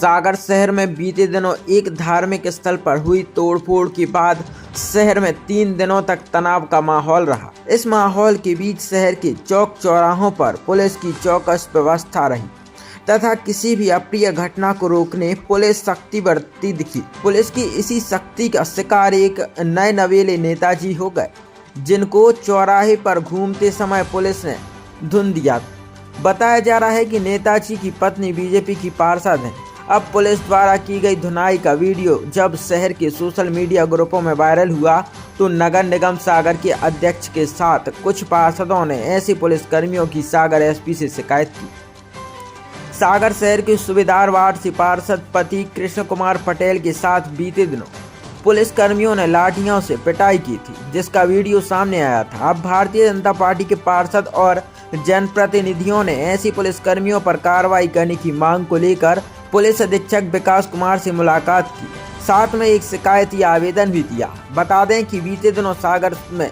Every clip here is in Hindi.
सागर शहर में बीते दिनों एक धार्मिक स्थल पर हुई तोड़फोड़ के बाद शहर में 3 दिनों तक तनाव का माहौल रहा। इस माहौल के बीच शहर के चौक चौराहों पर पुलिस की चौकस व्यवस्था रही तथा किसी भी अप्रिय घटना को रोकने पुलिस सख्ती बरतती दिखी। पुलिस की इसी सख्ती का शिकार एक नए नवेले नेताजी हो गए, जिनको चौराहे पर घूमते समय पुलिस ने धुन दिया। बताया जा रहा है कि नेताजी की पत्नी बीजेपी की पार्षद हैं। अब पुलिस द्वारा की गई धुनाई का वीडियो जब शहर के सोशल मीडिया ग्रुपों में वायरल हुआ तो नगर निगम सागर के अध्यक्ष के साथ कुछ पार्षदों ने ऐसे पुलिसकर्मियों की सागर एसपी से शिकायत की। सागर शहर के सूबेदार वार्ड से पार्षद पति कृष्ण कुमार पटेल के साथ बीते दिनों पुलिसकर्मियों ने लाठियों से पिटाई की थी, जिसका वीडियो सामने आया था। अब भारतीय जनता पार्टी के पार्षद और जनप्रतिनिधियों ने ऐसे पुलिसकर्मियों पर कार्रवाई करने की मांग को लेकर पुलिस अधीक्षक विकास कुमार से मुलाकात की, साथ में एक शिकायती आवेदन भी दिया। बता दें कि बीते दिनों सागर में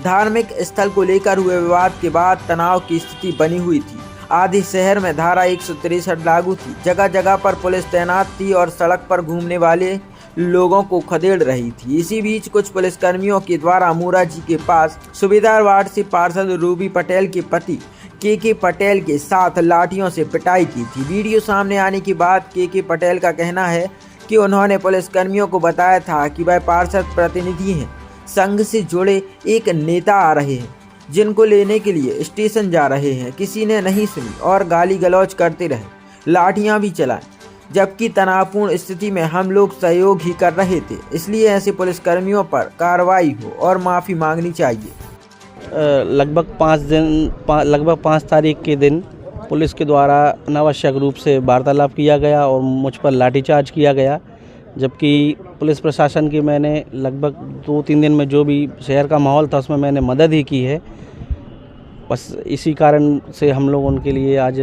धार्मिक स्थल को लेकर हुए विवाद के बाद तनाव की स्थिति बनी हुई थी। आधे शहर में धारा 163 लागू थी, जगह जगह पर पुलिस तैनात थी और सड़क पर घूमने वाले लोगों को खदेड़ रही थी। इसी बीच कुछ पुलिसकर्मियों के द्वारा मूरा जी के पास सूबेदार वार्ड से पार्षद रूबी पटेल के पति के पटेल के साथ लाठियों से पिटाई की थी। वीडियो सामने आने के बाद के पटेल का कहना है कि उन्होंने पुलिसकर्मियों को बताया था कि वह पार्षद प्रतिनिधि हैं, संघ से जुड़े एक नेता आ रहे हैं, जिनको लेने के लिए स्टेशन जा रहे हैं। किसी ने नहीं सुनी और गाली गलौज करते रहे, लाठियां भी चलाई, जबकि तनावपूर्ण स्थिति में हम लोग सहयोग ही कर रहे थे। इसलिए ऐसे पुलिसकर्मियों पर कार्रवाई हो और माफ़ी मांगनी चाहिए। लगभग 5 तारीख के दिन पुलिस के द्वारा अनावश्यक रूप से वार्तालाप किया गया और मुझ पर लाठीचार्ज किया गया, जबकि पुलिस प्रशासन की मैंने लगभग 2-3 दिन में जो भी शहर का माहौल था उसमें मैंने मदद ही की है। बस इसी कारण से हम लोग उनके लिए आज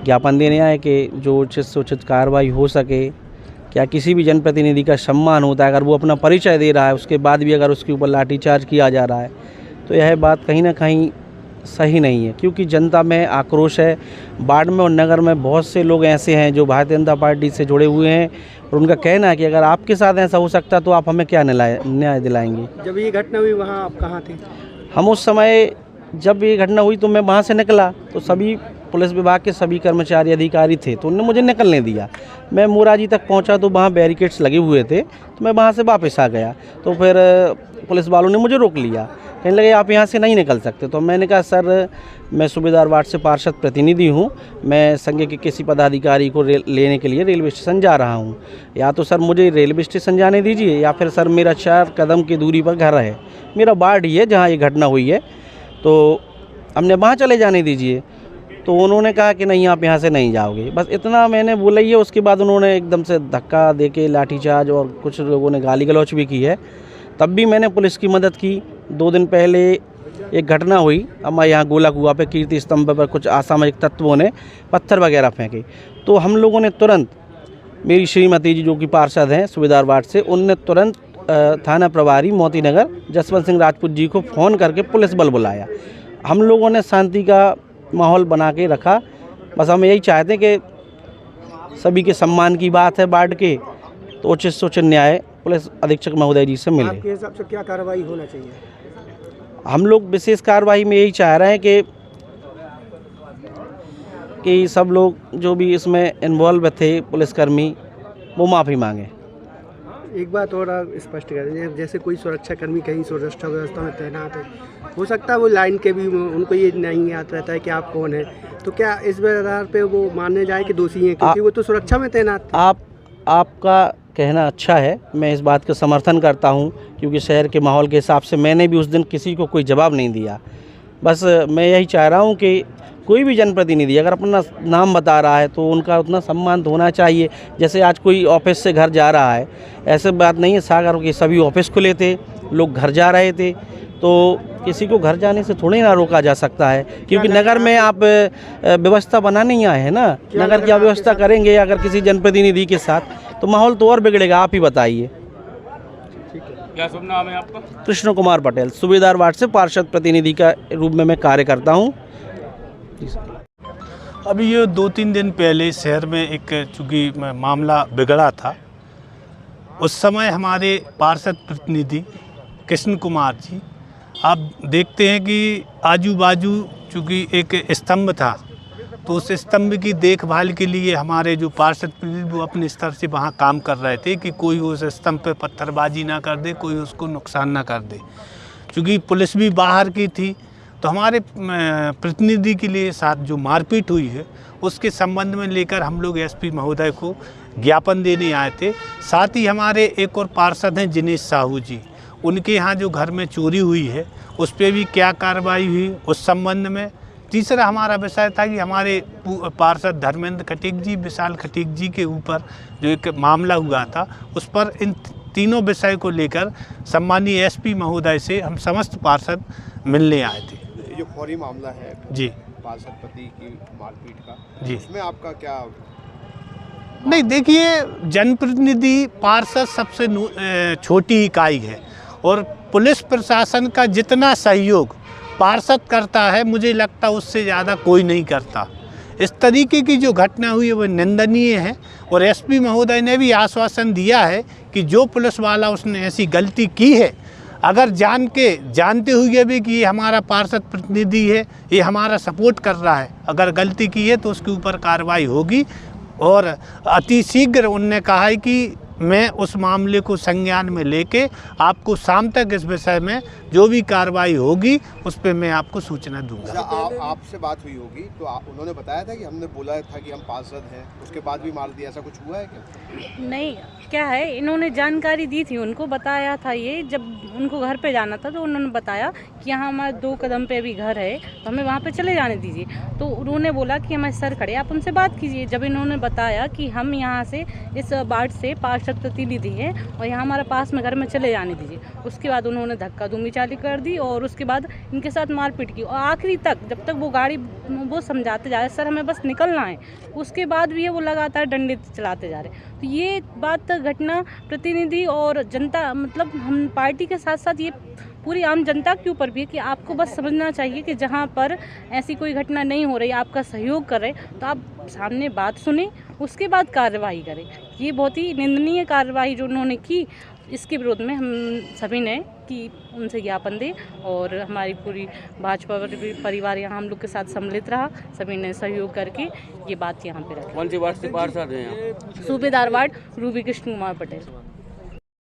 ज्ञापन देने आए कि जो उचित से उचित कार्रवाई हो सके। क्या किसी भी जनप्रतिनिधि का सम्मान होता है, अगर वो अपना परिचय दे रहा है उसके बाद भी अगर उसके ऊपर लाठीचार्ज किया जा रहा है तो यह बात कहीं ना कहीं सही नहीं है, क्योंकि जनता में आक्रोश है। वार्ड में और नगर में बहुत से लोग ऐसे हैं जो भारतीय जनता पार्टी से जुड़े हुए हैं और उनका कहना है कि अगर आपके साथ ऐसा हो सकता तो आप हमें क्या न्याय दिलाएंगे। जब ये घटना हुई वहाँ आप कहाँ थे? हम उस समय जब ये घटना हुई तो मैं वहाँ से निकला तो सभी पुलिस विभाग के सभी कर्मचारी अधिकारी थे, तो उन्होंने मुझे निकलने दिया। मैं मूरा जी तक पहुंचा तो वहाँ बैरिकेड्स लगे हुए थे, तो मैं वहाँ से वापस आ गया। तो फिर पुलिस वालों ने मुझे रोक लिया, कहने लगे आप यहाँ से नहीं निकल सकते। तो मैंने कहा सर, मैं सूबेदार वार्ड से पार्षद प्रतिनिधि हूँ, मैं संघ के किसी पदाधिकारी को लेने के लिए रेलवे स्टेशन जा रहा हूँ। या तो सर मुझे रेलवे स्टेशन जाने दीजिए या फिर सर मेरा 4 कदम की दूरी पर घर है, मेरा वार्ड ही है जहाँ ये घटना हुई है, तो हमने वहाँ चले जाने दीजिए। तो उन्होंने कहा कि नहीं आप यहाँ से नहीं जाओगे। बस इतना मैंने बोला ही है। उसके बाद उन्होंने एकदम से धक्का देके लाठीचार्ज और कुछ लोगों ने गाली गलौच भी की है। तब भी मैंने पुलिस की मदद की। 2 दिन पहले एक घटना हुई हमारे यहाँ गोला कुआं पे, कीर्ति स्तंभ पर कुछ असामाजिक तत्वों ने पत्थर वगैरह फेंके, तो हम लोगों ने तुरंत, मेरी श्रीमती जी जो कि पार्षद हैं सूबेदार वार्ड से, उनने तुरंत थाना प्रभारी मोती नगर जसवंत सिंह राजपूत जी को फ़ोन करके पुलिस बल बुलाया। हम लोगों ने शांति का माहौल बना के रखा। बस हम यही चाहते हैं कि सभी के सम्मान की बात है वार्ड के, तो उचित से उचित न्याय पुलिस अधीक्षक महोदय जी से मिले। आपके हिसाब से क्या कार्रवाई होना चाहिए? हम लोग विशेष कार्रवाई में यही चाह रहे हैं कि सब लोग जो भी इसमें इन्वॉल्व थे पुलिसकर्मी, वो माफ़ी मांगे। एक बात और स्पष्ट कर दें, जैसे कोई सुरक्षाकर्मी कहीं सुरक्षा व्यवस्था में तैनात है, हो सकता है वो लाइन के भी उनको ये नहीं याद रहता है कि आप कौन हैं, तो क्या इस आधार पे वो माने जाए कि दोषी हैं, क्योंकि वो तो सुरक्षा में तैनात थे? आपका कहना अच्छा है, मैं इस बात का समर्थन करता हूं, क्योंकि शहर के माहौल के हिसाब से मैंने भी उस दिन किसी को कोई जवाब नहीं दिया। बस मैं यही चाह रहा हूं कि कोई भी जनप्रतिनिधि अगर अपना नाम बता रहा है तो उनका उतना सम्मान होना चाहिए। जैसे आज कोई ऑफिस से घर जा रहा है, ऐसे बात नहीं है, सागर के सभी ऑफिस खुले थे, लोग घर जा रहे थे, तो किसी को घर जाने से थोड़ी ना रोका जा सकता है, क्योंकि नगर में आप व्यवस्था बनाने ही आए हैं ना। नगर की व्यवस्था करेंगे अगर किसी जनप्रतिनिधि के साथ तो माहौल तो और बिगड़ेगा। आप ही बताइए। क्या शुभ नाम है आपका? कृष्ण कुमार पटेल, सूबेदार वार्ड से पार्षद प्रतिनिधि का रूप में मैं कार्य करता हूँ। अभी ये 2-3 दिन पहले शहर में एक चूँकि मामला बिगड़ा था, उस समय हमारे पार्षद प्रतिनिधि कृष्ण कुमार जी, आप देखते हैं कि आजू बाजू चूँकि एक स्तंभ था, तो उस स्तंभ की देखभाल के लिए हमारे जो पार्षद प्रतिनिधि वो अपने स्तर से वहाँ काम कर रहे थे कि कोई उस स्तंभ पे पत्थरबाजी ना कर दे, कोई उसको नुकसान ना कर दे। चूँकि पुलिस भी बाहर की थी, तो हमारे प्रतिनिधि के लिए साथ जो मारपीट हुई है उसके संबंध में लेकर हम लोग एसपी महोदय को ज्ञापन देने आए थे। साथ ही हमारे एक और पार्षद हैं जिनेश साहू जी, उनके यहाँ जो घर में चोरी हुई है उस पर भी क्या कार्रवाई हुई उस संबंध में। तीसरा हमारा विषय था कि हमारे पार्षद धर्मेंद्र खटीक जी, विशाल खटीक जी के ऊपर जो एक मामला हुआ था, उस पर इन तीनों विषय को लेकर सम्मानीय एसपी महोदय से हम समस्त पार्षद मिलने आए थे। ये जो फौरी मामला है जी पार्षद पति की मारपीट का, जी, उसमें आपका क्या? नहीं देखिए, जनप्रतिनिधि पार्षद सबसे छोटी इकाई है और पुलिस प्रशासन का जितना सहयोग पार्षद करता है, मुझे लगता उससे ज़्यादा कोई नहीं करता। इस तरीके की जो घटना हुई है वो निंदनीय है और एसपी महोदय ने भी आश्वासन दिया है कि जो पुलिस वाला उसने ऐसी गलती की है, अगर जानते हुए भी कि ये हमारा पार्षद प्रतिनिधि है, ये हमारा सपोर्ट कर रहा है, अगर गलती की है तो उसके ऊपर कार्रवाई होगी। और अति शीघ्र उनने कहा है कि मैं उस मामले को संज्ञान में लेके आपको शाम तक इस विषय में जो भी कार्रवाई होगी उस पर मैं आपको सूचना दूंगा। आपसे बात हुई होगी तो उन्होंने बताया था कि हमने बोला था कि हम पार्षद हैं, उसके बाद भी मार दिया, ऐसा कुछ हुआ है क्या? नहीं, क्या है, इन्होंने जानकारी दी थी, उनको बताया था। ये जब उनको घर पे जाना था तो उन्होंने बताया कि यहाँ हमारे 2 कदम पे भी घर है, तो हमें वहाँ पे चले जाने दीजिए। तो उन्होंने बोला कि हमारे सर खड़े, आप उनसे बात कीजिए। जब इन्होंने बताया कि हम यहाँ से इस वार्ड से पार्षद प्रतिनिधि हैं और यहाँ हमारे पास में घर में चले जाने दीजिए, उसके बाद उन्होंने धक्का धूमी चाली कर दी और उसके बाद इनके साथ मारपीट की। और आखिरी तक जब तक वो गाड़ी वो समझाते जा रहे, सर हमें बस निकलना है, उसके बाद भी ये वो लगातार डंडे चलाते जा रहे। तो ये बात घटना प्रतिनिधि और जनता, मतलब हम पार्टी के साथ साथ ये पूरी आम जनता के ऊपर भी है कि आपको बस समझना चाहिए कि जहाँ पर ऐसी कोई घटना नहीं हो रही, आपका सहयोग कर रहे, तो आप सामने बात सुने, उसके बाद कार्रवाई करें। ये बहुत ही निंदनीय कार्रवाई जो उन्होंने की, इसके विरोध में हम सभी ने कि उनसे ज्ञापन दे और हमारी पूरी भाजपा परिवार यहाँ हम लोग के साथ सम्मिलित रहा, सभी ने सहयोग करके ये बात यहाँ पे रखी। कौन सी वार्ड से पार्षद हैं? सूबेदार वार्ड रूबी कृष्ण कुमार पटेल।